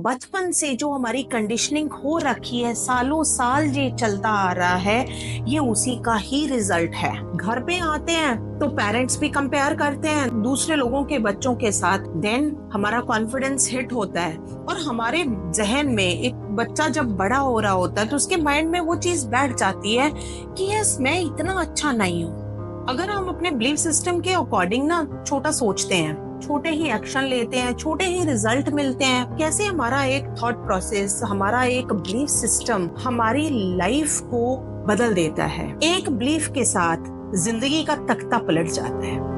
बचपन से जो हमारी कंडीशनिंग हो रखी है, सालों साल ये चलता आ रहा है, ये उसी का ही रिजल्ट है। घर पे आते हैं तो पेरेंट्स भी कंपेयर करते हैं दूसरे लोगों के बच्चों के साथ, देन हमारा कॉन्फिडेंस हिट होता है और हमारे जहन में एक बच्चा जब बड़ा हो रहा होता है तो उसके माइंड में वो चीज बैठ जाती है कि यस, मैं इतना अच्छा नहीं हूँ। अगर हम अपने बिलीफ सिस्टम के अकॉर्डिंग ना छोटा सोचते हैं, छोटे ही एक्शन लेते हैं, छोटे ही रिजल्ट मिलते हैं, कैसे हमारा एक थॉट प्रोसेस, हमारा एक बिलीफ सिस्टम हमारी लाइफ को बदल देता है। एक बिलीफ के साथ जिंदगी का तख्ता पलट जाता है।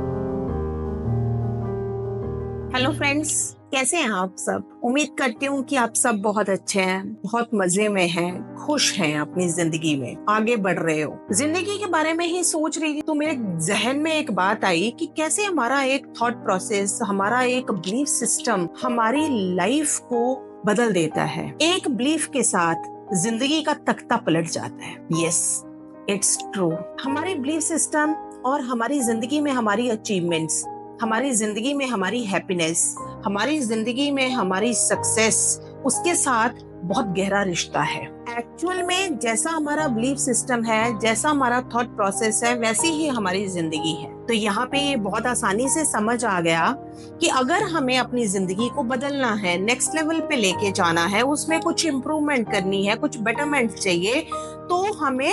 हेलो फ्रेंड्स, कैसे हैं आप सब? उम्मीद करती हूँ कि आप सब बहुत अच्छे हैं, बहुत मजे में हैं, खुश हैं, अपनी जिंदगी में आगे बढ़ रहे हो। जिंदगी के बारे में ही सोच रही थी तो मेरे जहन में एक बात आई कि कैसे हमारा एक थॉट प्रोसेस, हमारा एक बिलीफ सिस्टम हमारी लाइफ को बदल देता है। एक बिलीफ के साथ जिंदगी का तख्ता पलट जाता है। Yes, it's true. हमारे बिलीफ सिस्टम और हमारी जिंदगी में हमारी अचीवमेंट्स, हमारी जिंदगी में हमारी हैप्पीनेस, हमारी जिंदगी में हमारी सक्सेस, उसके साथ बहुत गहरा रिश्ता है। एक्चुअल में जैसा हमारा बिलीफ सिस्टम है, जैसा हमारा थॉट प्रोसेस है, वैसी ही हमारी जिंदगी है। तो यहाँ पे ये बहुत आसानी से समझ आ गया कि अगर हमें अपनी जिंदगी को बदलना है, नेक्स्ट लेवल पे लेके जाना है, उसमें कुछ इम्प्रूवमेंट करनी है, कुछ बेटरमेंट चाहिए, तो हमें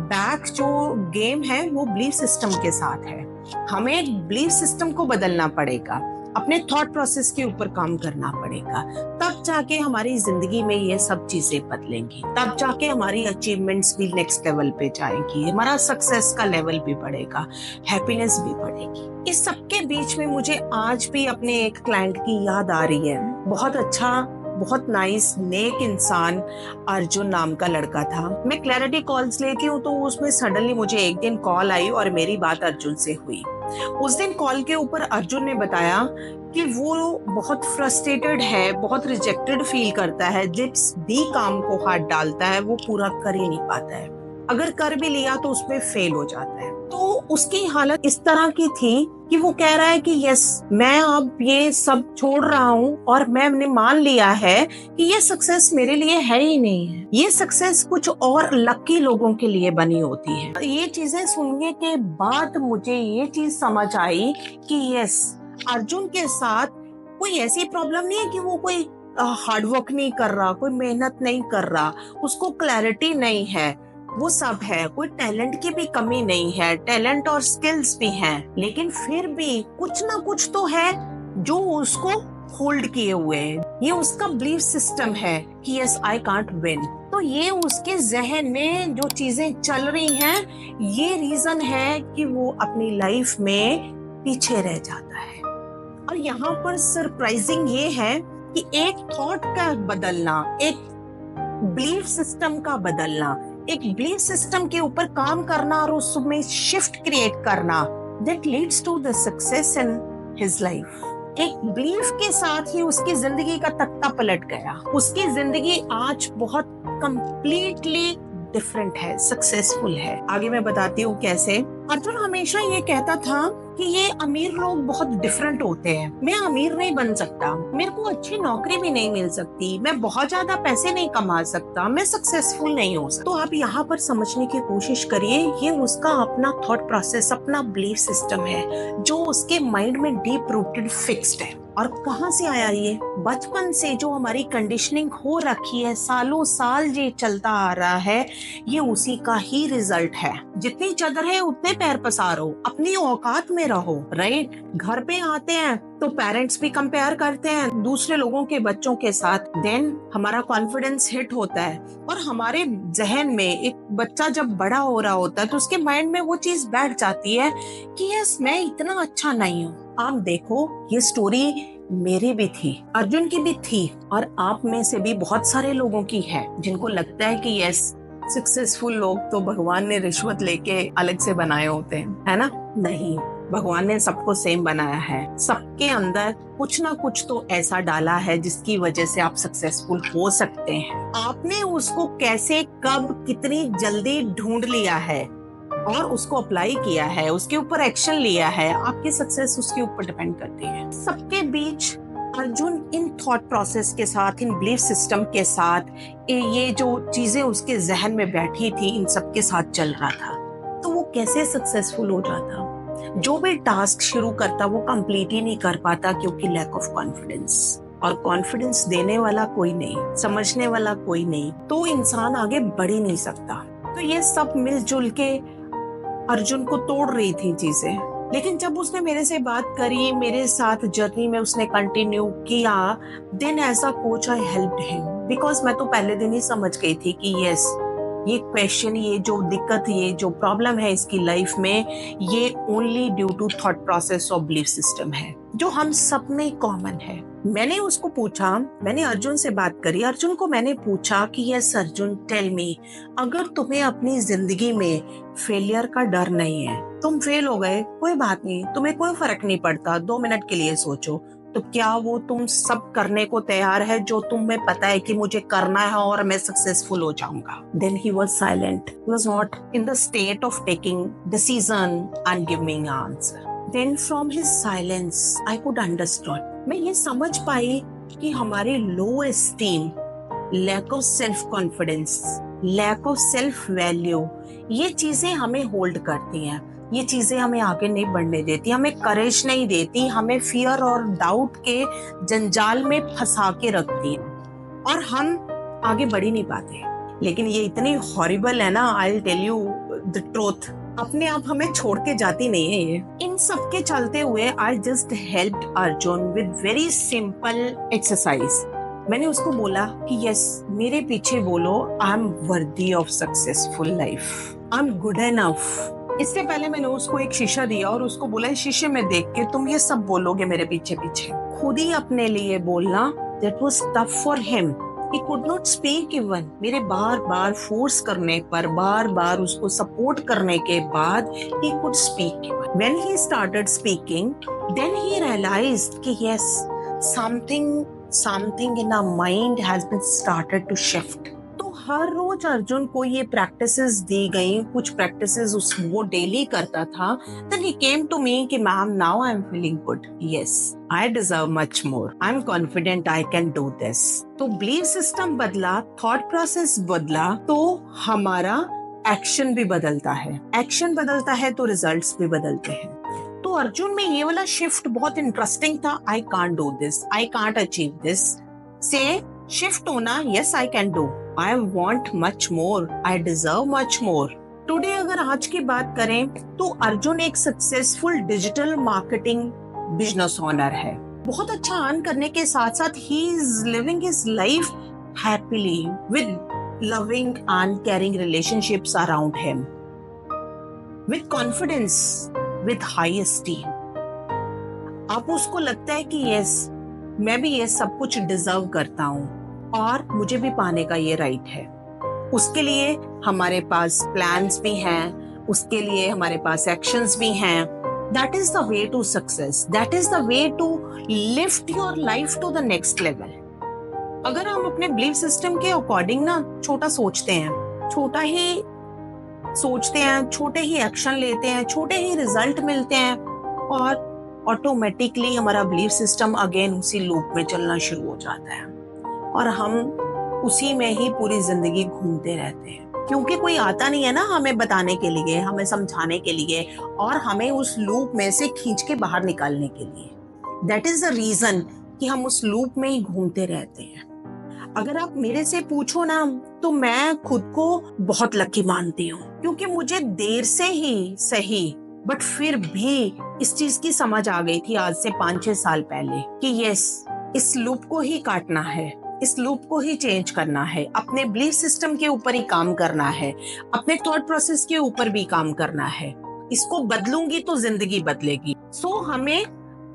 बैक जो गेम है वो बिलीफ सिस्टम के साथ है। हमें बिलीफ सिस्टम को बदलना पड़ेगा, अपने थॉट प्रोसेस के ऊपर काम करना पड़ेगा, तब जाके हमारी जिंदगी में ये सब चीजें बदलेंगी, तब जाके हमारी अचीवमेंट्स भी नेक्स्ट लेवल पे जाएंगी, हमारा सक्सेस का लेवल भी बढ़ेगा, हैप्पीनेस भी बढ़ेगी। इस सब के बीच में मुझे आज भी अपने एक क्लाइंट की याद आ रही है। बहुत अच्छा, बहुत नाइस, नेक इंसान, अर्जुन नाम का लड़का था। मैं क्लैरिटी कॉल्स लेती हूँ तो उसमें सडनली मुझे एक दिन कॉल आई और मेरी बात अर्जुन से हुई। उस दिन कॉल के ऊपर अर्जुन ने बताया कि वो बहुत फ्रस्ट्रेटेड है, बहुत रिजेक्टेड फील करता है, जिस भी काम को हाथ डालता है वो पूरा कर ही नहीं पाता है, अगर कर भी लिया तो उसमें फेल हो जाता है। तो उसकी हालत इस तरह की थी कि वो कह रहा है कि यस, मैं अब ये सब छोड़ रहा हूँ और मैंने मान लिया है कि ये सक्सेस मेरे लिए है ही नहीं है, ये सक्सेस कुछ और लकी लोगों के लिए बनी होती है। ये चीजें सुनने के बाद मुझे ये चीज समझ आई कि यस, अर्जुन के साथ कोई ऐसी प्रॉब्लम नहीं है कि वो कोई हार्डवर्क नहीं कर रहा, कोई मेहनत नहीं कर रहा, उसको क्लैरिटी नहीं है, वो सब है, कोई टैलेंट की भी कमी नहीं है, टैलेंट और स्किल्स भी हैं, लेकिन फिर भी कुछ ना कुछ तो है जो उसको होल्ड किए हुए है। ये उसका बिलीफ सिस्टम है कि यस, आई कांट विन। तो ये उसके जहन में जो चीजें चल रही हैं, ये रीजन है कि वो अपनी लाइफ में पीछे रह जाता है। और यहाँ पर सरप्राइजिंग ये है कि एक थॉट का बदलना, एक बिलीफ सिस्टम का बदलना, एक बिलीफ सिस्टम के ऊपर काम करना और उसमें शिफ्ट क्रिएट करना, that leads to the success in his life। एक बिलीफ के साथ ही उसकी जिंदगी का तख्ता पलट गया। उसकी जिंदगी आज बहुत कंप्लीटली डिफरेंट है, सक्सेसफुल है। आगे मैं बताती हूँ कैसे। अर्जुन हमेशा ये कहता था कि ये अमीर लोग बहुत डिफरेंट होते हैं, मैं अमीर नहीं बन सकता, मेरे को अच्छी नौकरी भी नहीं मिल सकती, मैं बहुत ज्यादा पैसे नहीं कमा सकता, मैं सक्सेसफुल नहीं हो सकता। तो आप यहाँ पर समझने की कोशिश करिए, ये उसका अपना थॉट प्रोसेस, अपना बिलीफ सिस्टम है जो उसके माइंड में डीप रूटेड फिक्स्ड है। और कहाँ से आया ये? बचपन से जो हमारी कंडीशनिंग हो रखी है, सालों साल ये चलता आ रहा है, ये उसी का ही रिजल्ट है। जितनी चादर है उतने पैर पसारो, अपनी औकात में रहो, राइट? घर पे आते हैं तो पेरेंट्स भी कंपेयर करते हैं दूसरे लोगों के बच्चों के साथ, देन हमारा कॉन्फिडेंस हिट होता है और हमारे जहन में एक बच्चा जब बड़ा हो रहा होता है तो उसके माइंड में वो चीज बैठ जाती है कि यस, मैं इतना अच्छा नहीं हूँ। आप देखो, ये स्टोरी मेरी भी थी, अर्जुन की भी थी, और आप में से भी बहुत सारे लोगों की है जिनको लगता है कि यस, सक्सेसफुल लोग तो भगवान ने रिश्वत लेके अलग से बनाए होते हैं, है ना? नहीं, भगवान ने सबको सेम बनाया है। सबके अंदर कुछ ना कुछ तो ऐसा डाला है जिसकी वजह से आप सक्सेसफुल हो सकते हैं। आपने उसको कैसे, कब, कितनी जल्दी ढूंढ लिया है और उसको अप्लाई किया है, उसके ऊपर एक्शन लिया है, आपकी सक्सेस उसके ऊपर डिपेंड करती है। सबके बीच अर्जुन इन थॉट प्रोसेस के साथ, इन बिलीफ सिस्टम के साथ, ये जो चीजें उसके जहन में बैठी थी, इन सब के साथ चल रहा था, तो वो कैसे सक्सेसफुल हो जाता? जो भी टास्क शुरू करता वो कंप्लीट ही नहीं कर पाता, क्योंकि लैक ऑफ कॉन्फिडेंस। और कॉन्फिडेंस देने वाला कोई नहीं, समझने वाला कोई नहीं, तो इंसान आगे बढ़ ही नहीं सकता। तो ये सब मिलजुल के अर्जुन को तोड़ रही थी चीजें। लेकिन जब उसने मेरे से बात करी, मेरे साथ जर्नी में उसने कंटिन्यू किया, then as a coach I helped him, because मैं तो पहले दिन ही समझ गई थी कि यस, ये क्वेश्चन, ये जो दिक्कत, ये जो प्रॉब्लम है इसकी लाइफ में, ये only due to thought process और बिलीफ सिस्टम है, जो हम सब में कॉमन है। मैंने उसको पूछा, मैंने अर्जुन से बात करी, अर्जुन को मैंने पूछा कि यस अर्जुन, टेल मी, अगर तुम्हें अपनी जिंदगी में फेलियर का डर नहीं है, तुम फेल हो गए, कोई बात नहीं, तुम्हें कोई फर्क नहीं पड़ता, 2 मिनट के लिए सोचो, तो क्या वो तुम सब करने को तैयार है जो तुम्हें पता है कि मुझे करना है और मैं सक्सेसफुल हो जाऊंगा? Then he was silent. He was not in the state of taking decision and giving answer. Then from his silence, I could understand. मैं ये समझ पाई कि हमारे low esteem, lack of self confidence, lack of self value, ये चीजें हमें hold करती हैं, ये चीजें हमें आगे नहीं बढ़ने देती, हमें करेज नहीं देती, हमें फियर और डाउट के जंजाल में फंसा के रखती हैं और हम आगे बढ़ ही नहीं पाते। लेकिन ये इतनी हॉरिबल है ना, I will tell you the truth, अपने आप हमें छोड़ के जाती नहीं है ये। इन सब के चलते हुए I just helped Arjun with very simple exercise. मैंने उसको बोला कि यस, मेरे पीछे बोलो, I am worthy of successful life, I am good enough. इससे पहले मैंने उसको एक शीशा दिया और उसको बोला, इस शीशे में देख के तुम ये सब बोलोगे मेरे पीछे पीछे, खुद ही अपने लिए बोलना। That was tough for him, he could not speak even। मेरे बार बार फोर्स करने पर, बार बार उसको सपोर्ट करने के बाद he could speak even। When he started speaking, then he realized कि yes, something in our mind has been started to shift। तो हर रोज अर्जुन को ये प्रैक्टिसेस दी गई, कुछ प्रैक्टिसेस वो डेली करता था। Then he came to me कि ma'am, now I am feeling good, yes, I deserve much more, I am confident I can do this। तो बिलीफ सिस्टम बदला, थॉट प्रोसेस बदला, तो हमारा एक्शन भी बदलता है, एक्शन बदलता है तो रिजल्ट्स भी बदलते हैं। तो अर्जुन में ये वाला शिफ्ट बहुत इंटरेस्टिंग था। I can't do this, I can't achieve this, से शिफ्ट होना, yes I can do, I want much more, I deserve much more. Today अगर आज की बात करें तो अर्जुन एक successful digital marketing business owner है। बहुत अच्छा अर्न करने के साथ साथ he is living his life happily with loving and caring relationships around him, with confidence, with high esteem. आप उसको लगता है कि यस, मैं भी ये सब कुछ डिजर्व करता हूँ और मुझे भी पाने का ये राइट है। उसके लिए हमारे पास प्लान्स भी हैं, उसके लिए हमारे पास एक्शंस भी हैं। That is the way to success, that is the way to lift your life to the next level. अगर हम अपने बिलीफ सिस्टम के अकॉर्डिंग ना छोटा सोचते हैं, छोटा ही सोचते हैं, छोटे ही एक्शन लेते हैं, छोटे ही रिजल्ट मिलते हैं, और ऑटोमेटिकली हमारा बिलीफ सिस्टम अगेन उसी लूप में चलना शुरू हो जाता है और हम उसी में ही पूरी जिंदगी घूमते रहते हैं, क्योंकि कोई आता नहीं है ना हमें बताने के लिए, हमें समझाने के लिए और हमें उस लूप में से खींच के बाहर निकालने के लिए। दैट इज द रीजन कि हम उस लूप में ही घूमते रहते हैं। अगर आप मेरे से पूछो ना, तो मैं खुद को बहुत लकी मानती हूँ, क्योंकि मुझे देर से ही सही बट फिर भी इस चीज की समझ आ गई थी आज से 5-6 साल पहले कि यस, इस लूप को ही काटना है, इस लूप को ही चेंज करना है, अपने बिलीफ सिस्टम के ऊपर ही काम करना है, अपने थॉट प्रोसेस के ऊपर भी काम करना है। इसको बदलूंगी तो जिंदगी बदलेगी। सो हमें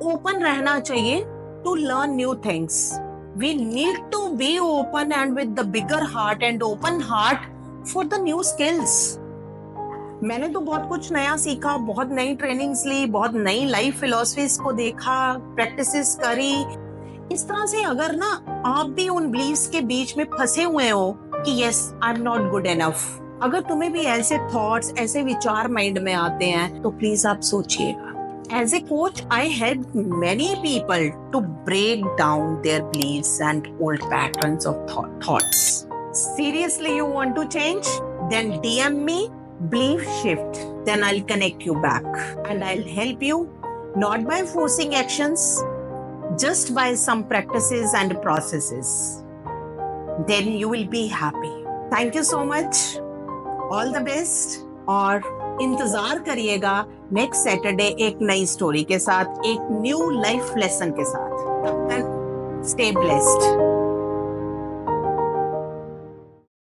ओपन रहना चाहिए to learn new things. We need to be open and with the bigger heart and open heart for the new skills। मैंने तो बहुत कुछ नया सीखा, बहुत नई ट्रेनिंग्स ली, बहुत नई लाइफ फिलॉसफीज को देखा, प्रैक्टिसेस करी। इस तरह से अगर ना आप भी उन बिलीव्स के बीच में फंसे हुए हो कि yes, I am not good enough, अगर तुम्हें भी ऐसे थॉट्स, ऐसे विचार माइंड में आते हैं, तो प्लीज आप सोचिएगा As a coach, I help many people to break down their beliefs and old patterns of thoughts. Seriously, you want to change? Then DM me, belief shift. Then I'll connect you back and I'll help you, not by forcing actions, just by some practices and processes. Then you will be happy. Thank you so much. All the best. और इंतजार करिएगा next Saturday एक नई story के साथ, एक new life lesson के साथ. तब तक स्टे ब्लेस्ड.